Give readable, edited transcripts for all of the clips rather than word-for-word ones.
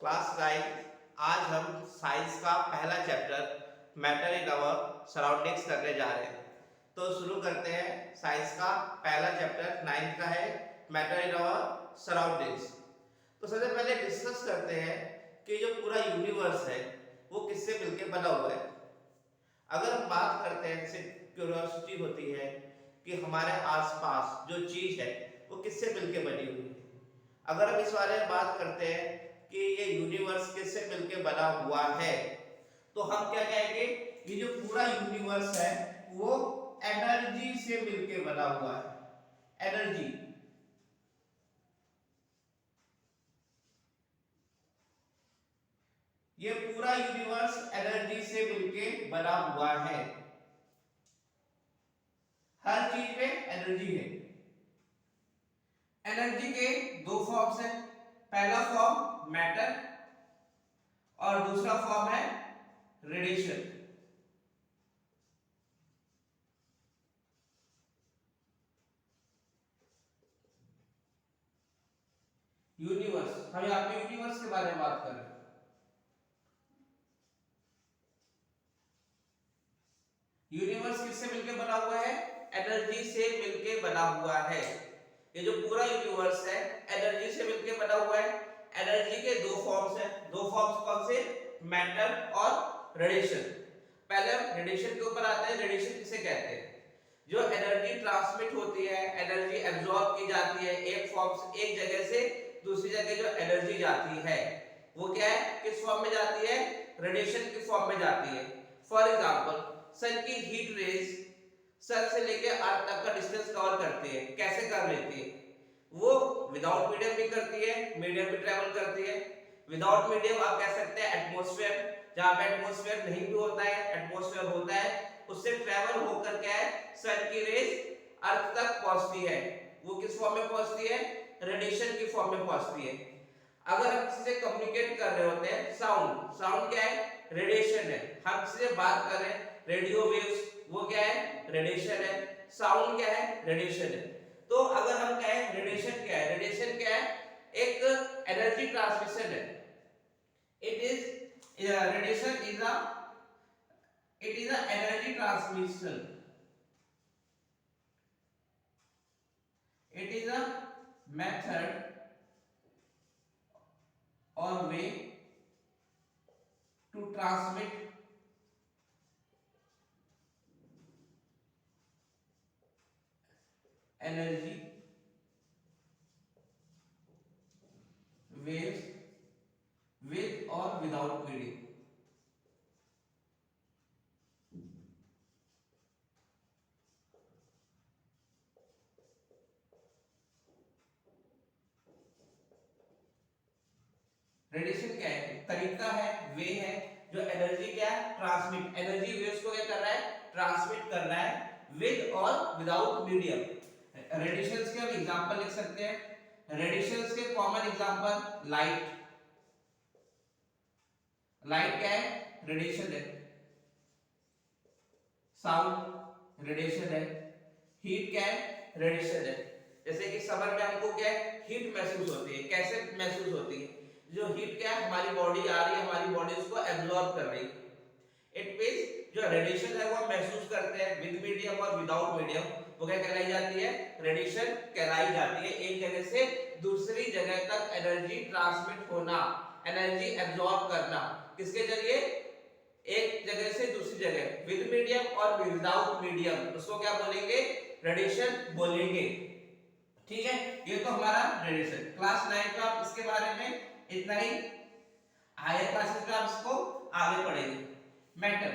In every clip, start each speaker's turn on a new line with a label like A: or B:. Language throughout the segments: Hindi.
A: क्लास 9 आज हम साइंस का पहला chapter matter in our surroundings करने जा रहे हैं। तो शुरू करते हैं। साइंस का पहला चैप्टर 9 का है मैटर इन आवर सराउंडिंग्स। तो सबसे पहले डिस्कस करते हैं कि जो पूरा यूनिवर्स है वो किससे मिलकर बना हुआ है। अगर हम बात करते हैं, जैसे क्यूरियोसिटी होती है कि हमारे आसपास जो चीज है वो किससे मिलकर बनी हुई है। अगर हम इस बारे में बात करते हैं कि ये यूनिवर्स किससे मिलकर बना हुआ है, तो हम क्या कहेंगे, ये जो पूरा यूनिवर्स है वो एनर्जी से मिलकर बना हुआ है। एनर्जी, ये पूरा यूनिवर्स एनर्जी से मिलकर बना हुआ है। हर चीज में एनर्जी है। एनर्जी के दो फॉर्म्स हैं। पहला फॉर्म मैटर और दूसरा फॉर्म है रेडिएशन। यूनिवर्स, हम यहाँ पे यूनिवर्स के बारे में बात कर रहे हैं। यूनिवर्स किससे मिलकर बना हुआ है? एनर्जी से मिलकर बना हुआ है। ये जो पूरा यूनिवर्स है एनर्जी से मिलकर बना हुआ है। एनर्जी के दो फॉर्म्स हैं। दो फॉर्म्स कौन से? मैटर और रेडिएशन। पहले हम रेडिएशन के ऊपर आते हैं। रेडिएशन किसे कहते हैं? जो एनर्जी ट्रांसमिट होती है, एनर्जी एब्जॉर्ब की जाती है, एक फॉर्म से एक जगह से दूसरी जगह जो एनर्जी जाती है वो क्या है? किस फॉर्म में जाती है? रेडिएशन के फॉर्म में जाती है। फॉर एग्जांपल, सन की हीट रेज सन से लेकर अर्थ तक का डिस्टेंस कवर करती है। कैसे कर लेती है? वो विदाउट मीडियम भी करती है, मीडियम भी ट्रेवल करती है। विदाउट मीडियम आप कह सकते हैं एटमॉस्फेयर, जहां पे एटमॉस्फेयर नहीं भी होता है, एटमॉस्फेयर होता है, उससे ट्रेवल होकर क्या है, सन की रेज अर्थ तक पहुंचती है। वो किस फॉर्म में पहुंचती है? रेडिएशन की फॉर्म में पहुंचती है। अगर हम किसी से कम्युनिकेट कर रहे होते हैं, साउंड, साउंड क्या है? रेडिएशन है। हम किसी से बात कर रहे हैं, रेडियो वेव्स, वो क्या है? रेडिएशन है। साउंड क्या है? रेडिएशन है। तो अगर हम कहें रेडिएशन क्या है? रेडिएशन क्या है? एक एनर्जी ट्रांसमिशन है। It is radiation is a energy transmission. It is a method or way to transmit energy waves with or without medium। Radiation क्या है? तरीका है, वे है, जो एनर्जी क्या है? ट्रांसमिट, एनर्जी वेव्स को क्या कर रहा है? ट्रांसमिट कर रहा है विद और विदाउट मीडियम। रेडिएशंस के हम एग्जांपल लिख सकते हैं। रेडिएशंस के कॉमन एग्जांपल लाइट। लाइट क्या है? रेडिएशन है। साउंड रेडिएशन है। हीट क्या है? रेडिएशन है। जैसे कि समर में हमको क्या है? हीट महसूस होती है। कैसे महसूस होती है? जो हीट क्या है, हमारी बॉडी आ रही है, हमारी बॉडी उसको एब्जॉर्ब कर रही है। इट मींस जो रेडिएशन है वो हम महसूस करते हैं विद मीडियम और विदाउट मीडियम, वो क्या कहलाई जाती है? रेडिएशन कहलाई जाती है। एक जगह से दूसरी जगह तक एनर्जी ट्रांसमिट होना, एनर्जी एब्जॉर्ब करना, किसके जरिए? एक जगह से दूसरी जगह, विद मीडियम और विदाउट मीडियम, उसको क्या बोलेंगे? रेडिएशन बोलेंगे। ठीक है, ये तो हमारा रेडिएशन। क्लास 9 का आप इसके बारे में इतना ही। हायर क्लासेस में आप इसको आगे पढ़ेंगे। मैटर,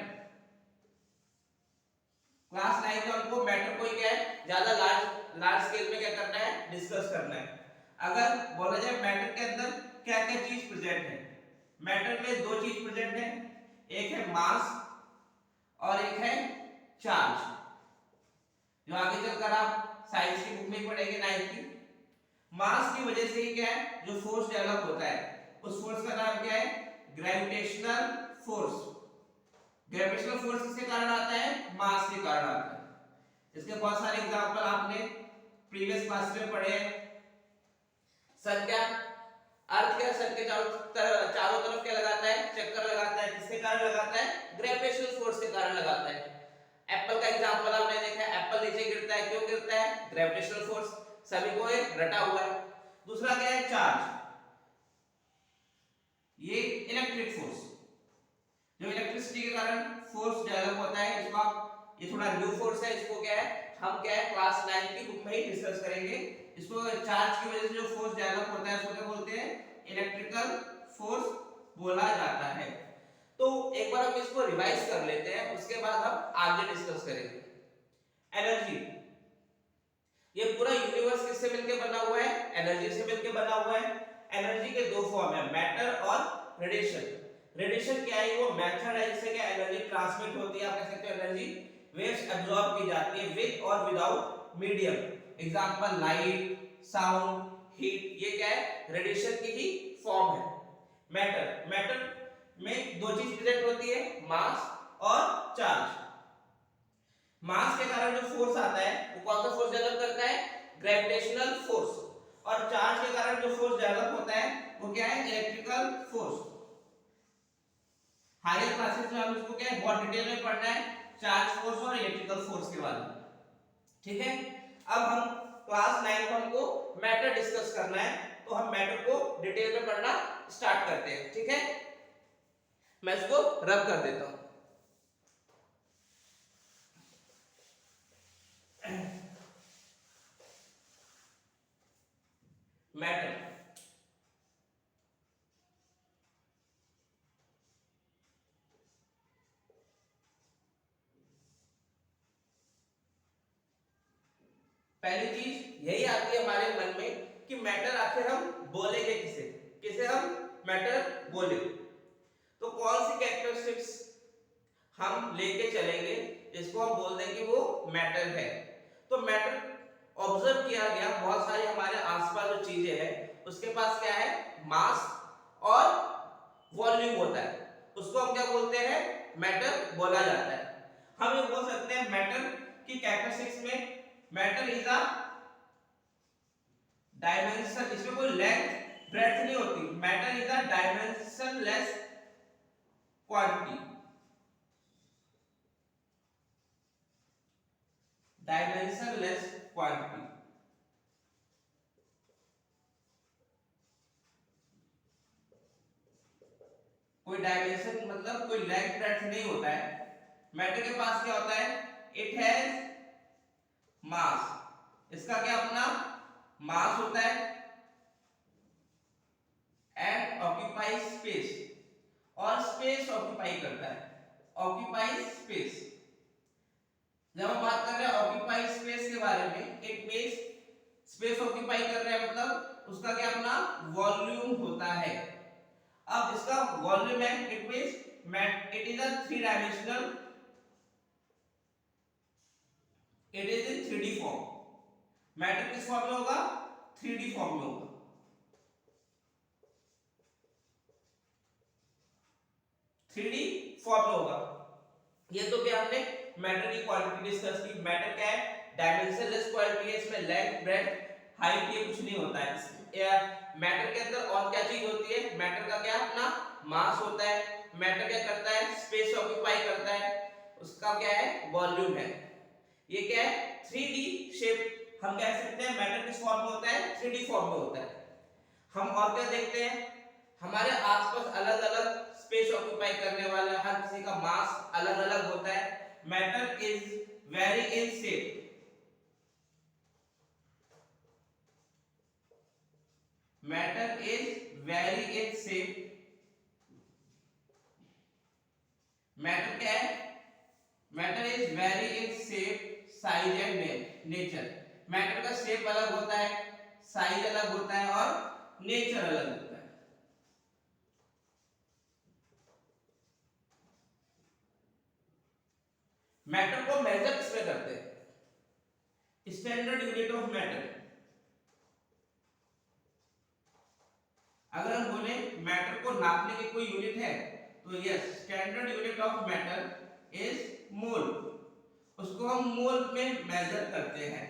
A: क्लास 9 में हमको मैटर को क्या है, ज्यादा लार्ज स्केल में क्या करना है? डिस्कस करना है। अगर बोला जाए मैटर के अंदर क्या क्या चीज प्रेजेंट है, मैटर में दो चीज प्रेजेंट है, एक है मास और एक है चार्ज, जो आगे चलकर आप साइंस की बुक में पढ़ेंगे 9th की। मास की वजह से ही क्या है, जो फोर्स डेवलप होता है, उस फोर्स का नाम क्या है? Gravitational force. ग्रेविटेशनल फोर्स किसके कारण आता है? मास के कारण आता है। इसके बहुत सारे एग्जांपल आपने प्रीवियस क्लास में पढ़े हैं। सन क्या अर्थ क्या सन के चारों तरफ क्या लगाता है, चक्कर लगाता है, किसके कारण लगाता है, ग्रेविटेशनल फोर्स के कारण लगाता है। एप्पल का एग्जांपल आपने देखा है, एप्पल नीचे गिरता है, क्यों गिरता है, ग्रेविटेशनल फोर्स, सभी को एक रटा हुआ है। दूसरा क्या है, चार्ज, ये इलेक्ट्रिक फोर्स, जो इलेक्ट्रिसिटी के कारण फोर्स डेवलप होता है, इसको आप, ये थोड़ा न्यू फोर्स है, इसको क्या है, हम क्या है क्लास 9 की बुक में ही डिस्कस करेंगे। इसको चार्ज की वजह से जो फोर्स डेवलप होता है उसको क्या बोलते हैं, इलेक्ट्रिकल फोर्स बोला जाता है। तो एक बार हम इसको रिवाइज कर लेते हैं, उसके बाद हम आगे डिस्कस करेंगे। एनर्जी, ये पूरा यूनिवर्स किससे मिलकर बना हुआ है, एनर्जी से मिलकर बना हुआ है। एनर्जी के दो फॉर्म है, मैटर और रेडिएशन। रेडिएशन क्या है, वो मेथड है जिससे क्या एनर्जी ट्रांसमिट होती है, आप कह सकते हो एनर्जी वेव्स एब्जॉर्ब की जाती है विद और without medium. Example light, sound, heat, ये क्या है, रेडिएशन की ही फॉर्म है। मैटर, मैटर में दो चीज प्रेजेंट होती है, मास और चार्ज। मास के कारण जो फोर्स आता है वो कौन सा फोर्स डेवलप करता है, ग्रेविटेशनल फोर्स। और चार्ज के कारण जो फोर्स डेवलप होता है वो क्या है, इलेक्ट्रिकल फोर्स। हायर क्लासेस में हम इसको क्या है, बहुत डिटेल में पढ़ना है, चार्ज फोर्स और इलेक्ट्रिकल फोर्स के बारे में, ठीक है। अब हम क्लास 9 को हमको मैटर डिस्कस करना है, तो हम मैटर को डिटेल में पढ़ना स्टार्ट करते हैं, ठीक है। मैं इसको रब कर देता हूं। मैटर, पहली चीज यही आती है हमारे मन में कि मैटर आखिर हम बोलेंगे किसे, किसे हम मैटर बोले, तो कौन सी कैरेक्टरिस्टिक्स हम लेके चलेंगे जिसको हम बोल दें कि वो मैटर है। तो मैटर ऑब्जर्व किया गया, बहुत सारी हमारे आसपास जो चीजें हैं उसके पास क्या है, मास और वॉल्यूम होता है, उसको हम क्या बोलते हैं, मैटर बोला जाता है। हम ये बोल सकते हैं मैटर की कैरेक्टरिस्टिक्स में, मैटर इज अ डायमेंशन, इसमें कोई लेंथ ब्रेड्थ नहीं होती, matter is a dimensionless quantity, dimensionless quantity. कोई डायमेंशन मतलब कोई लेंथ ब्रेड्थ नहीं होता है। मैटर के पास क्या होता है, इट हैज मास, इसका क्या अपना मास होता है, एंड ऑक्यूपाई स्पेस, और स्पेस ऑक्यूपाई करता है, ऑक्यूपाई स्पेस। जब हम बात कर रहे हैं ऑक्यूपाई स्पेस के बारे में, इट मींस स्पेस ऑक्यूपाई कर रहे हैं मतलब उसका क्या अपना वॉल्यूम होता है। अब इसका वॉल्यूम है, it means it is a three dimensional, it is in 3D form. Matter किस फॉर्म में होगा, 3D फॉर्म में होगा, 3D फॉर्म में होगा। ये तो क्या हमने मैटर की क्वांटिटी डिस्कस की। मैटर क्या है, डायमेंशनलेस क्वांटिटी है, इसमें लेंथ ब्रेड्थ हाइट ये कुछ नहीं होता है। मैटर के अंदर और क्या चीज होती है, मैटर का क्या अपना मास होता है, मैटर क्या करता है, स्पेस ऑक्यूपाई करता है, उसका क्या है वॉल्यूम है। ये क्या है 3D शेप, हम कह सकते हैं मैटर किस फॉर्म में होता है, 3D फॉर्म में होता है। हम और क्या देखते हैं, हमारे आसपास अलग अलग स्पेस ऑक्यूपाई करने वाला हर किसी का मास अलग अलग होता है। Matter is very in shape, matter is very in shape. Matter क्या है, matter is very in shape, size and nature. Matter का शेप अलग होता है, साइज अलग होता है और नेचर अलग होता है। मैटर को मेजर किसमें करते हैं, स्टैंडर्ड यूनिट ऑफ मैटर। अगर हम बोले मैटर को नापने की कोई यूनिट है तो yes, standard unit of matter is mole, उसको हम मोल में मेजर करते हैं।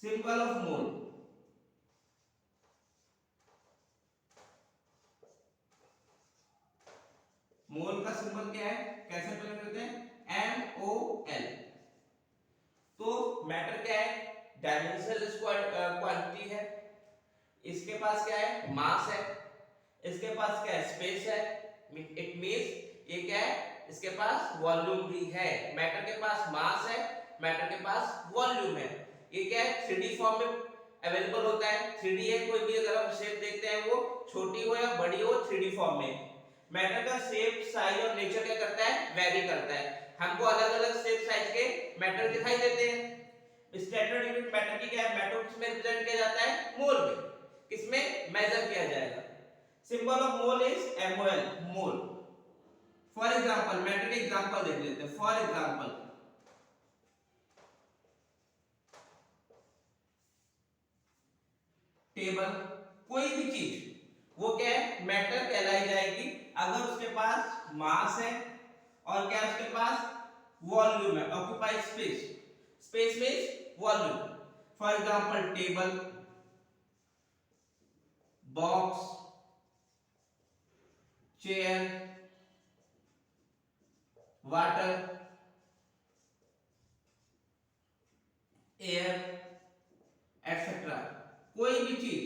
A: सिंबल ऑफ मोल, मोल का सिंबल क्या है, कैसे प्रेजेंट करते हैं, MOL। तो मैटर क्या है, डायमेंशनल क्वांटिटी है, इसके पास क्या है, मास है, इसके पास क्या है, स्पेस है, इट मींस ये क्या है, इसके पास वॉल्यूम भी है। मैटर के पास मास है, मैटर के पास वॉल्यूम है। ये क्या है, 3D फॉर्म में अवेलेबल होता है। 3D है, कोई भी अगर हम शेप देखते हैं वो छोटी हो या बड़ी हो, 3D फॉर्म में। मैटर का शेप, साइज और नेचर क्या करता है, वेरी करता है। हमको अलग अलग शेप साइज के मैटर दिखाई देते हैं। स्टैंडर्ड यूनिट मैटर की क्या है, मैटर किसमें रिप्रेजेंट किया जाता है, मोल में, किसमें मेजर किया जाएगा। Symbol of mole is MOL, mole. For example, matter के एग्जांपल देख लेते हैं। फॉर एग्जांपल, टेबल, कोई भी चीज वो क्या है, मैटर कहलाई जाएगी अगर उसके पास मास है और क्या है, उसके पास वॉल्यूम है, occupy space, space means volume. For example, table, box, chair, water, air, etcetera. कोई भी चीज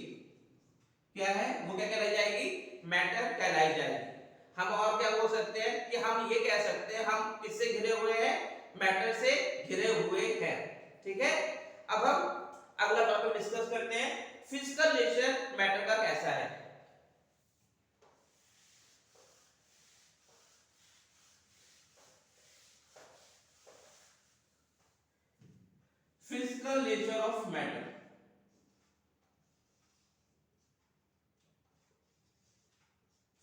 A: क्या है, वो क्या कहलाई जाएगी, मैटर कहलाई जाएगी। हम और क्या बोल सकते हैं कि हम ये कह सकते हैं हम किससे घिरे हुए हैं, मैटर से घिरे हुए हैं। ठीक है, अब हम अगला टॉपिक डिस्कस करते हैं, फिजिकल नेचर मैटर का कैसा है। Physical nature of matter,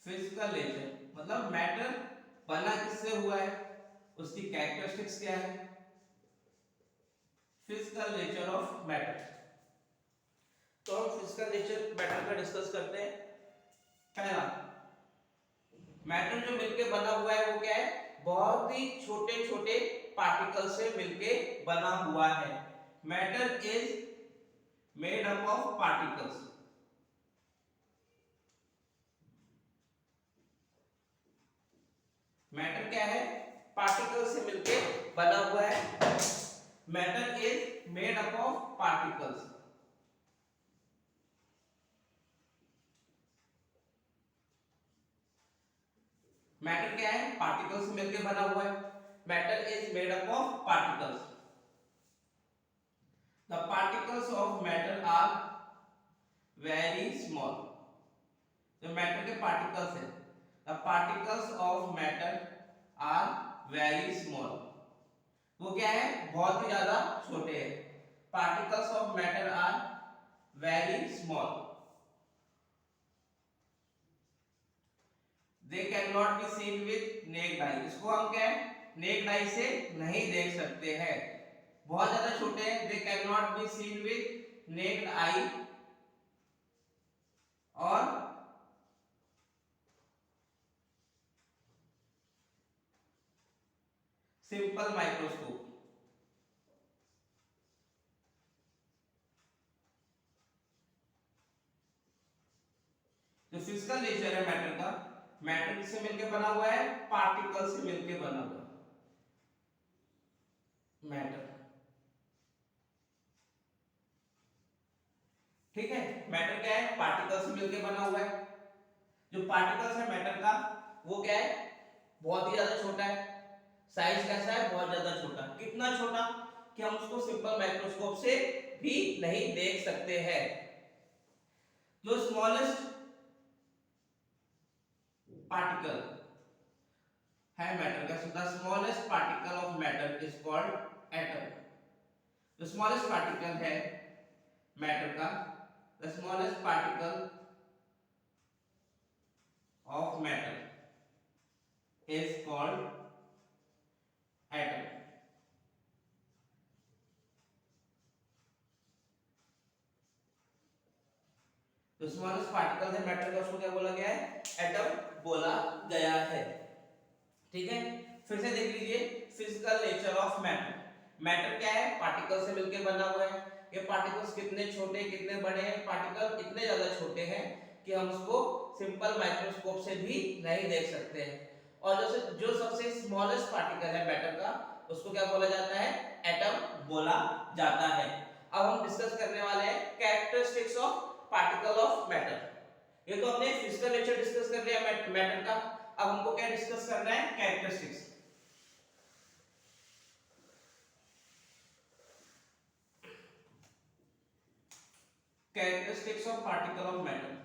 A: physical nature मतलब मैटर बना किससे हुआ है, उसकी कैरेक्टरिस्टिक्स क्या है। फिजिकल नेचर ऑफ मैटर, तो हम फिजिकल नेचर मैटर का डिस्कस करते हैं। पहला, मैटर जो मिलके बना हुआ है वो क्या है, बहुत ही छोटे छोटे पार्टिकल से मिलके बना हुआ है। Matter is made up of particles. Matter क्या है, पार्टिकल से मिलके बना हुआ है। Matter is made up of particles. Matter क्या है, पार्टिकल से मिलके बना हुआ है। Matter is made up of particles. The particles of matter are very small. जो मैटर के पार्टिकल्स है, the particles of matter are very small. वो क्या है, बहुत ही ज्यादा छोटे हैं। Particles of matter are very small. They can not be seen with naked eye. इसको हम क्या है, नेक्ड आई से नहीं देख सकते हैं, बहुत ज्यादा छोटे हैं। दे can not be seen with naked आई और सिंपल माइक्रोस्कोप। जो फिजिकल नेचर है मैटर का, मैटर किससे मिलकर बना हुआ है, पार्टिकल से मिलकर बना हुआ मैटर। ठीक है, मैटर क्या है, पार्टिकल से मिलकर बना हुआ है। जो पार्टिकल्स है मैटर का वो क्या है, बहुत ही ज्यादा छोटा है। साइज कैसा है, बहुत ज्यादा छोटा। कितना छोटा कि हम उसको सिंपल माइक्रोस्कोप से भी नहीं देख सकते हैं। जो स्मॉलेस्ट पार्टिकल है मैटर का, the smallest particle of matter is called atom. जो स्मॉलेस्ट पार्टिकल है मैटर का, the smallest particle of matter is called atom. जो स्मॉलेस्ट पार्टिकल है मैटर का, उसको क्या बोला गया है, एटम बोला गया है। ठीक है, फिर से देख लीजिए physical nature of matter. Matter क्या है, पार्टिकल से मिलकर बना हुआ है। ये पार्टिकल्स कितने छोटे कितने बड़े हैं, पार्टिकल इतने ज्यादा छोटे हैं कि हम उसको सिंपल माइक्रोस्कोप से भी नहीं देख सकते हैं। और जो सबसे स्मॉलेस्ट पार्टिकल है मैटर का, उसको क्या बोला जाता है, एटम बोला जाता है। अब हम डिस्कस करने वाले हैं characteristics of particle of matter. ये तो हमने फिजिकल नेचर डिस्कस कर लिया मैटर का, अब हमको क्या डिस्कस करना है, characteristics. Characteristics of particle of matter.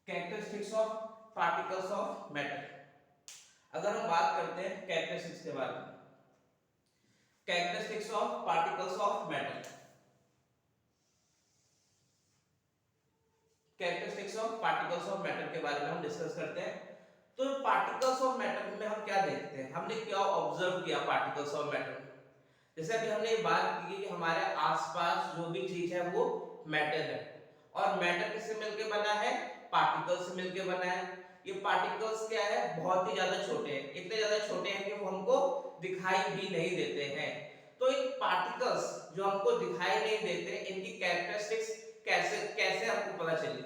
A: Characteristics of particles of matter. अगर हम बात करते हैं कैरेक्टरिस्टिक्स के बारे में, characteristics of particles of matter, characteristics of particles of matter के बारे में हम डिस्कस करते हैं। तो पार्टिकल्स ऑफ मैटर में हम क्या देखते हैं, हमने क्या ऑब्जर्व किया पार्टिकल्स ऑफ मैटर में। जैसे अभी हमने बात की कि हमारे आसपास जो भी चीज है वो मैटर है, और मैटर किससे मिलकर बना है, पार्टिकल्स से मिलकर बना है। ये पार्टिकल्स क्या है, बहुत ही ज्यादा छोटे हैं, इतने ज्यादा छोटे हैं कि वो हमको दिखाई भी नहीं देते हैं। तो इन पार्टिकल्स जो हमको दिखाई नहीं देते, इनकी कैरेक्टरिस्टिक्स कैसे कैसे हमको पता चली,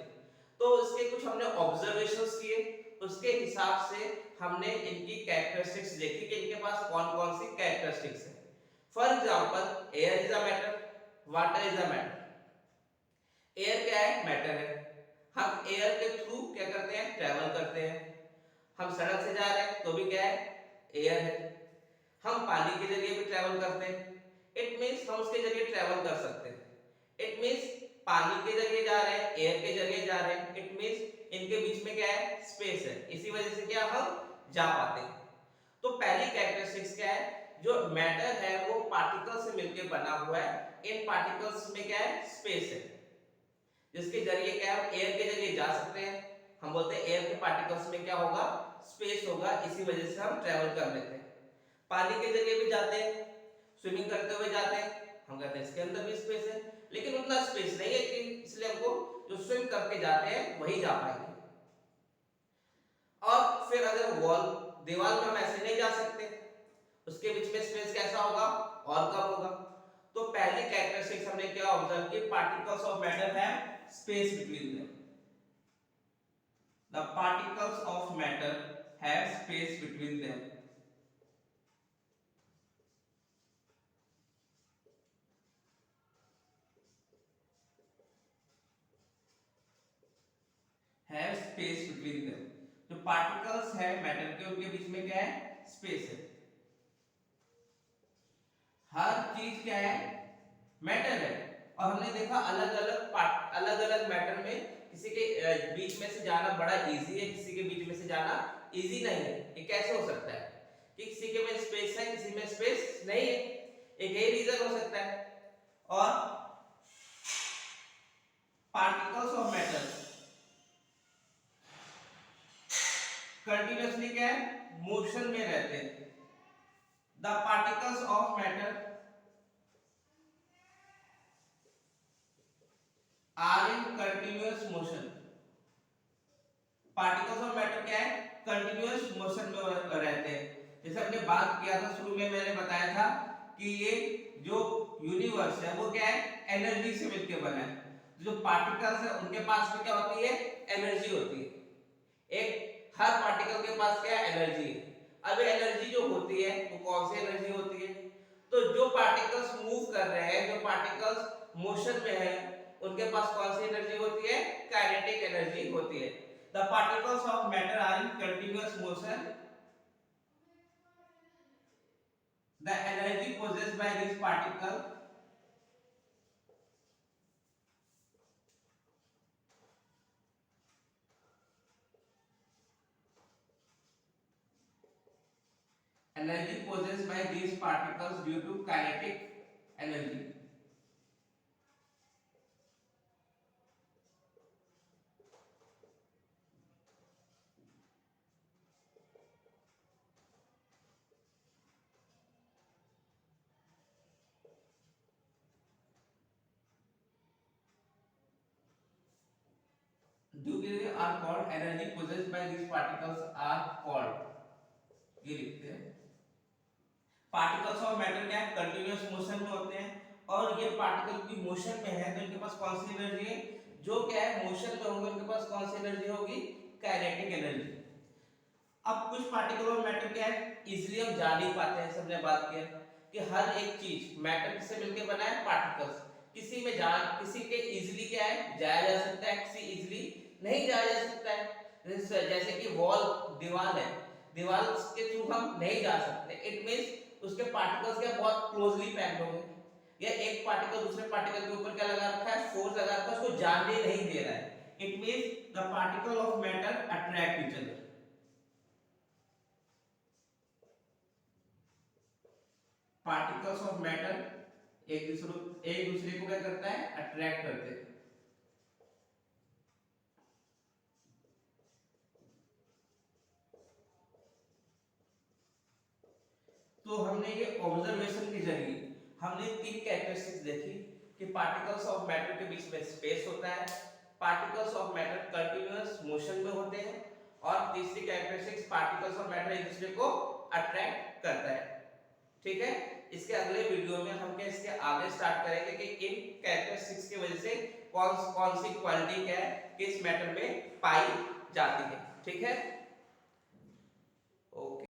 A: तो इसके कुछ हमने ऑब्जर्वेशंस किए, उसके हिसाब से हमने इनकी कैरेक्टरिस्टिक्स देखी कि इनके पास कौन कौन सी कैरेक्टरिस्टिक्स है। For example, air is a matter, water is a matter. Air क्या है, मैटर है। हम एयर के थ्रू क्या करते हैं, ट्रेवल करते हैं। हम सड़क से जा रहे हैं तो भी क्या है, एयर है। हम पानी के जरिए भी ट्रेवल करते हैं, इट मींस हम उसके जरिए ट्रेवल कर सकते हैं। इट मींस पानी के जरिए जा रहे हैं, एयर के जरिए जा रहे हैं, इट मींस इनके बीच में क्या है, स्पेस है, इसी वजह से क्या हम जा पाते हैं। तो पहली कैरेक्टरिस्टिक्स क्या है, जो मैटर है वो पार्टिकल से मिलकर बना हुआ है। इन पार्टिकल्स में क्या है, स्पेस है, जिसके जरिए क्या हम एयर के जरिए जा सकते हैं। हम बोलते हैं एयर के पार्टिकल्स में क्या होगा, स्पेस होगा, इसी वजह से हम ट्रेवल कर लेते हैं। पानी के जरिए भी जाते हैं, स्विमिंग करते हुए जाते हैं, हम कहते हैं इसके अंदर भी स्पेस है, लेकिन उतना स्पेस नहीं है कि इसलिए हमको जो स्विम करके जाते हैं वही जा पाएंगे। और फिर अगर वॉल, दीवार में हम ऐसे नहीं जा सकते, उसके बीच में स्पेस कैसा होगा, और कम होगा। तो पहली कैरेक्टरिस्टिक्स हमने क्या ऑब्जर्व की, particles of matter have space between them. The particles of matter have space between them. Have space between them. जो पार्टिकल्स है मैटर के, उनके बीच में क्या है, स्पेस है। हर चीज क्या है, मैटर है। और हमने देखा अलग अलग पार्ट, अलग अलग मैटर में किसी के बीच में से जाना बड़ा इजी है, किसी के बीच में से जाना इजी नहीं है। ये कैसे हो सकता है कि किसी के में स्पेस है, किसी में स्पेस नहीं है, एक यही रीजन हो सकता है। और पार्टिकल्स ऑफ मैटर कंटिन्यूअसली क्या है, मोशन में रहते हैं। The particles of matter are in continuous motion. Particles of matter क्या है, कंटिन्यूअस मोशन में रहते हैं। जैसे हमने बात किया था शुरू में, मैंने बताया था कि ये जो यूनिवर्स है वो क्या है, एनर्जी से मिलकर बना है। जो पार्टिकल्स है उनके पास में क्या होती है, एनर्जी होती है। एक हर पार्टिकल के पास क्या है, एनर्जी है। अब एनर्जी जो होती है वो कौन सी एनर्जी होती है, तो जो पार्टिकल्स मूव कर रहे हैं, जो पार्टिकल्स मोशन में है, उनके पास कौन सी एनर्जी होती है, काइनेटिक एनर्जी होती है। The particles of matter are in continuous motion. The energy possessed by this particle energy possessed by these particles due to kinetic energy. Due के are called energy possessed by these particles are called, ये लिखते हैं। पार्टिकल्स ऑफ मैटर क्या है, कंटीन्यूअस मोशन में होते हैं, और ये पार्टिकल की मोशन में है तो इनके पास कौन सी एनर्जी है, जो क्या है मोशन में होंगे उनके पास कौन सी एनर्जी होगी, काइनेटिक एनर्जी। अब कुछ पार्टिकल ऑफ मैटर क्या है, इजीली हम जा नहीं पाते हैं, सबने बात किया कि हर एक चीज मैटर से मिलकर बना है, पार्टिकल्स किसी में जा, किसी के इजीली क्या है जाया जा सकता है, किसी इजीली नहीं जाया जा सकता है। जैसे कि वॉल, दीवार है, दीवार के थ्रू हम नहीं जा सकते, इट मींस उसके पार्टिकल्स क्या बहुत क्लोजली पैक्ड होंगे, या एक पार्टिकल दूसरे पार्टिकल के ऊपर क्या लगा रखा है, फोर्स लगा रखा है, उसको जाने नहीं दे रहा है। It means the particle of matter attract each other. Particles of matter एक दूसरे को क्या करता है, अट्रैक्ट करते हैं। तो हमने ये ऑब्जर्वेशन के जरिए हमने तीन कैरेक्टरिस्टिक्स देखी कि पार्टिकल्स ऑफ मैटर के बीच में स्पेस होता है, particles of matter continuous motion में होते हैं, और तीसरी कैरेक्टरिस्टिक्स पार्टिकल्स ऑफ मैटर एक दूसरे को अट्रैक्ट करता है। ठीक है, इसके अगले वीडियो में हम क्या इसके आगे स्टार्ट करेंगे कि इन कैरेक्टरिस्टिक्स की वजह से कौन कौन सी क्वालिटी क्या है किस मैटर में पाई जाती है। ठीक है।